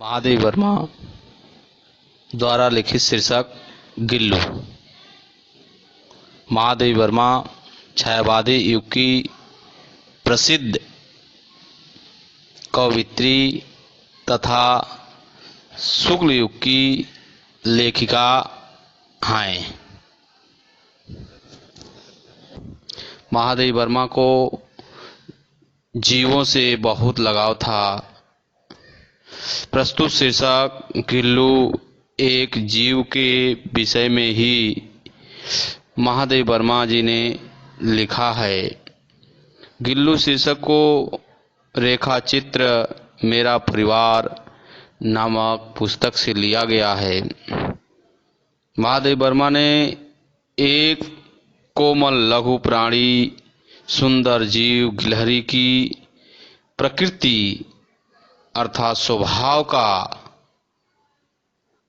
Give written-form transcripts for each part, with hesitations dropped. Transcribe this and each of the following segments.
महादेव वर्मा द्वारा लिखित शीर्षक गिल्लू। महादेव वर्मा छायावादी युग की प्रसिद्ध कवयित्री तथा शुक्ल युग की लेखिका हैं। महादेव वर्मा को जीवों से बहुत लगाव था। प्रस्तुत शीर्षक गिल्लू एक जीव के विषय में ही महादेव वर्मा जी ने लिखा है। गिल्लू शीर्षक को रेखा चित्र मेरा परिवार नामक पुस्तक से लिया गया है। महादेव वर्मा ने एक कोमल लघु प्राणी सुंदर जीव गिलहरी की प्रकृति अर्थात स्वभाव का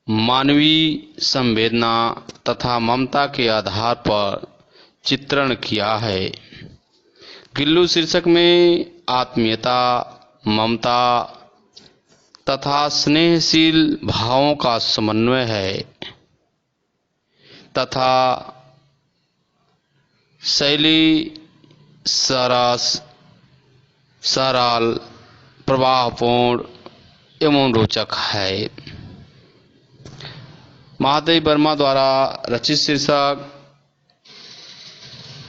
मानवीय संवेदना तथा ममता के आधार पर चित्रण किया है। गिल्लू शीर्षक में आत्मीयता, ममता तथा स्नेहशील भावों का समन्वय है तथा शैली सरल, प्रवाहपूर्ण एवं रोचक है। महादेव वर्मा द्वारा रचित शीर्षक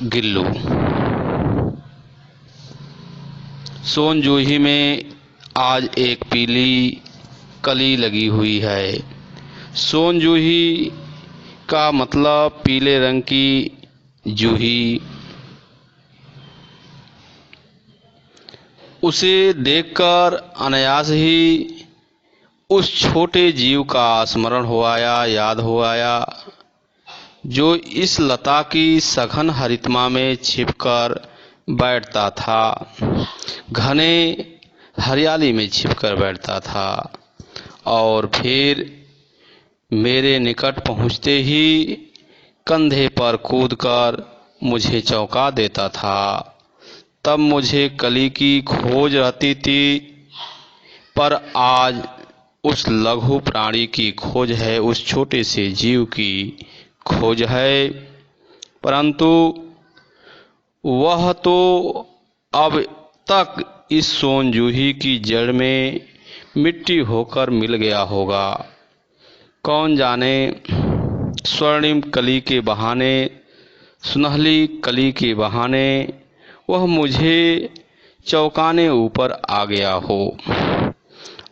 गिल्लू। सोन जूही में आज एक पीली कली लगी हुई है। सोन जूही का मतलब पीले रंग की जूही। उसे देखकर अनायास ही उस छोटे जीव का स्मरण याद हो आया जो इस लता की सघन हरितमा में छिपकर बैठता था, घने हरियाली में छिपकर बैठता था और फिर मेरे निकट पहुंचते ही कंधे पर कूदकर मुझे चौंका देता था। तब मुझे कली की खोज रहती थी, पर आज उस लघु प्राणी की खोज है, उस छोटे से जीव की खोज है। परंतु वह तो अब तक इस सोन जूही की जड़ में मिट्टी होकर मिल गया होगा। कौन जाने स्वर्णिम कली के बहाने, सुनहली कली के बहाने वह मुझे चौंकाने ऊपर आ गया हो।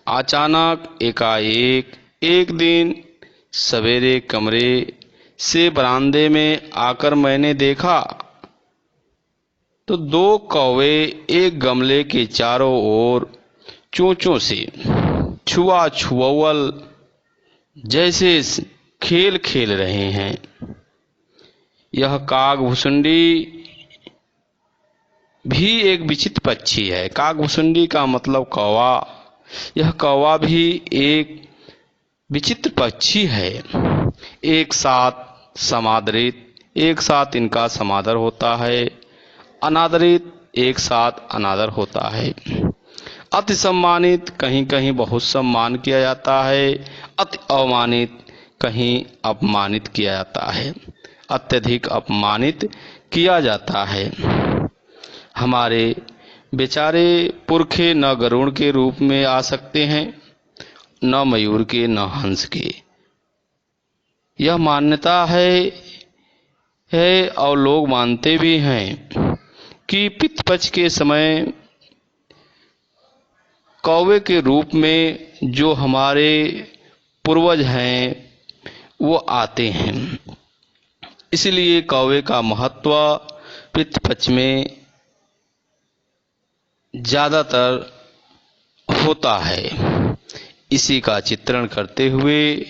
अचानक एकाएक एक दिन सवेरे कमरे से बरामदे में आकर मैंने देखा तो दो कौवे एक गमले के चारों ओर चोंचों से छुआ छुअल जैसे खेल खेल रहे हैं। यह कागभुसुंडी भी एक विचित्र पक्षी है। कागभुसुंडी का मतलब कौवा। यह कौवा भी एक विचित्र पक्षी है। एक साथ समादरित, एक साथ इनका समादर होता है, अनादरित एक साथ अनादर होता है। अति सम्मानित कहीं कहीं बहुत सम्मान किया जाता है, अति अवमानित कहीं अपमानित किया जाता है, अत्यधिक अपमानित किया जाता है। हमारे बेचारे पुरखे न गरुड़ के रूप में आ सकते हैं, न मयूर के, न हंस के। यह मान्यता है और लोग मानते भी हैं कि पितृपक्ष के समय कौवे के रूप में जो हमारे पूर्वज हैं वो आते हैं। इसलिए कौवे का महत्व पितृपक्ष में ज़्यादातर होता है। इसी का चित्रण करते हुए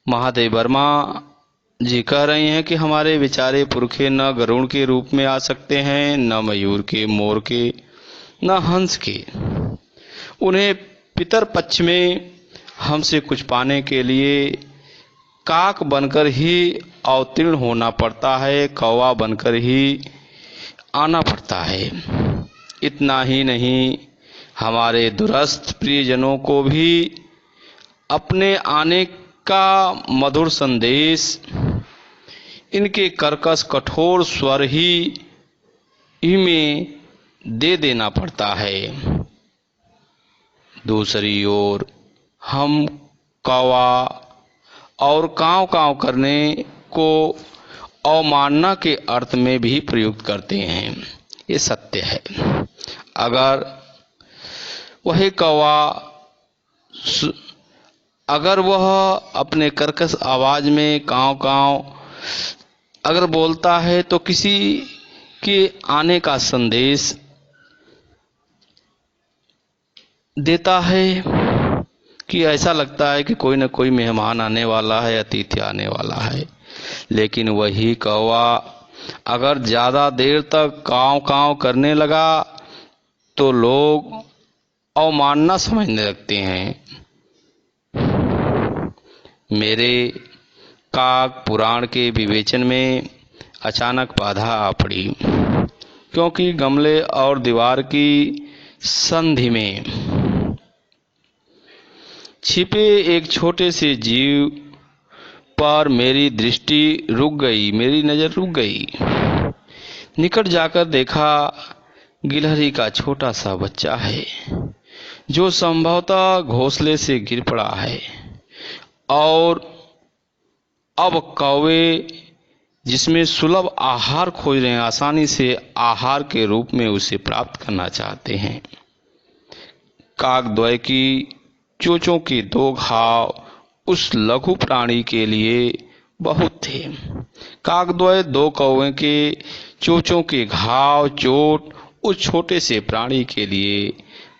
महादेव वर्मा जी कह रहे हैं कि हमारे बेचारे पुरखे न गरुड़ के रूप में आ सकते हैं, न मयूर के, मोर के, न हंस के। उन्हें पितर पक्ष में हमसे कुछ पाने के लिए काक बनकर ही अवतीर्ण होना पड़ता है, कौवा बनकर ही आना पड़ता है। इतना ही नहीं, हमारे दूरस्थ प्रियजनों को भी अपने आने का मधुर संदेश इनके कर्कश कठोर स्वर ही में दे देना पड़ता है। दूसरी ओर हम कौवा और काँव काँव करने को अवमानना के अर्थ में भी प्रयुक्त करते हैं। ये सत्य है। अगर वह अपने कर्कश आवाज में काँव काँव अगर बोलता है तो किसी के आने का संदेश देता है कि ऐसा लगता है कि कोई न कोई मेहमान आने वाला है, अतिथि आने वाला है। लेकिन वही कौवा अगर ज़्यादा देर तक काँव काँव करने लगा तो लोग अवमानना समझने लगते हैं। मेरे काक पुराण के विवेचन में अचानक बाधा आ पड़ी, क्योंकि गमले और दीवार की संधि में छिपे एक छोटे से जीव पर मेरी नज़र रुक गई। निकट जाकर देखा, गिलहरी का छोटा सा बच्चा है जो संभवतः घोंसले से गिर पड़ा है और अब कौवे जिसमें सुलभ आहार खोज रहे हैं, आसानी से आहार के रूप में उसे प्राप्त करना चाहते हैं। काकद्वय की चोंचों के 2 घाव उस लघु प्राणी के लिए बहुत थे। काकद्वय 2 कौवे के चोंचों के घाव चोट उस छोटे से प्राणी के लिए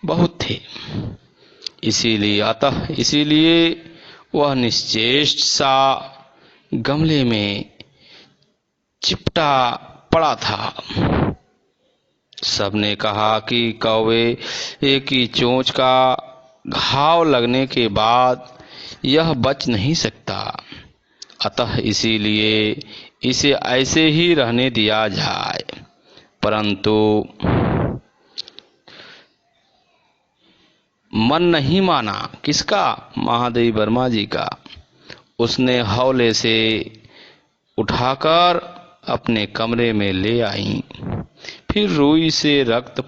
बहुत थे। इसीलिए वह निश्चेष्ट सा गमले में चिपटा पड़ा था। सबने कहा कि कौवे की चोंच का घाव लगने के बाद यह बच नहीं सकता, अतः इसीलिए इसे ऐसे ही रहने दिया जाए। परंतु मन नहीं माना। किसका? महादेवी वर्मा जी का। उसने हौले से उठाकर अपने कमरे में ले आई। फिर रुई से रक्त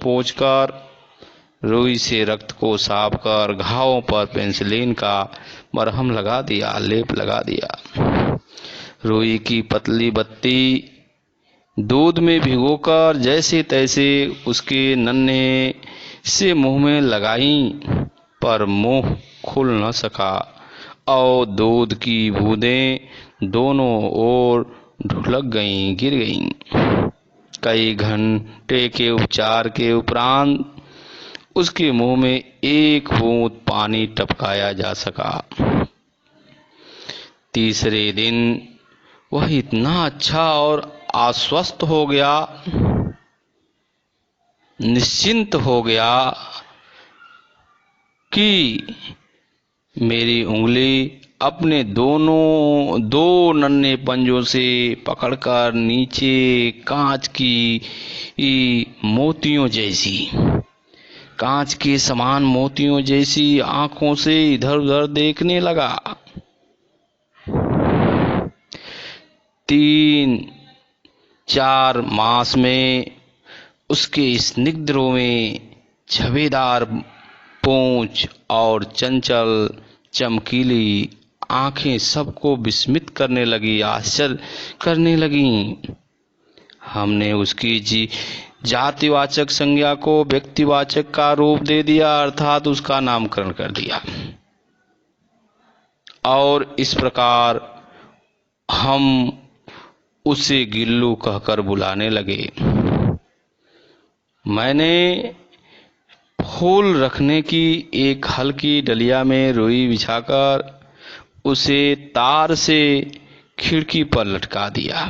को साफ कर घावों पर पेनिसिलिन का मरहम लगा दिया, लेप लगा दिया। रुई की पतली बत्ती दूध में भिगोकर जैसे तैसे उसके नन्हे से मुंह में लगाई, पर मुंह खुल न सका और दूध की बूंदें दोनों ओर ढुलक गईं, गिर गईं। कई घंटे के उपचार के उपरांत उसके मुंह में एक बूंद पानी टपकाया जा सका। तीसरे दिन वह इतना अच्छा और आश्वस्त हो गया, निश्चिंत हो गया कि मेरी उंगली अपने दो नन्हे पंजों से पकड़कर नीचे कांच के समान मोतियों जैसी आंखों से इधर उधर देखने लगा। 3-4 मास में उसके स्निग्ध में छवेदार पूंछ और चंचल चमकीली आंखें सबको विस्मित करने लगी, आश्चर्य करने लगी। हमने उसकी जातिवाचक संज्ञा को व्यक्तिवाचक का रूप दे दिया, अर्थात उसका नामकरण कर दिया, और इस प्रकार हम उसे गिल्लू कहकर बुलाने लगे। मैंने फूल रखने की एक हल्की डलिया में रुई बिछाकर उसे तार से खिड़की पर लटका दिया।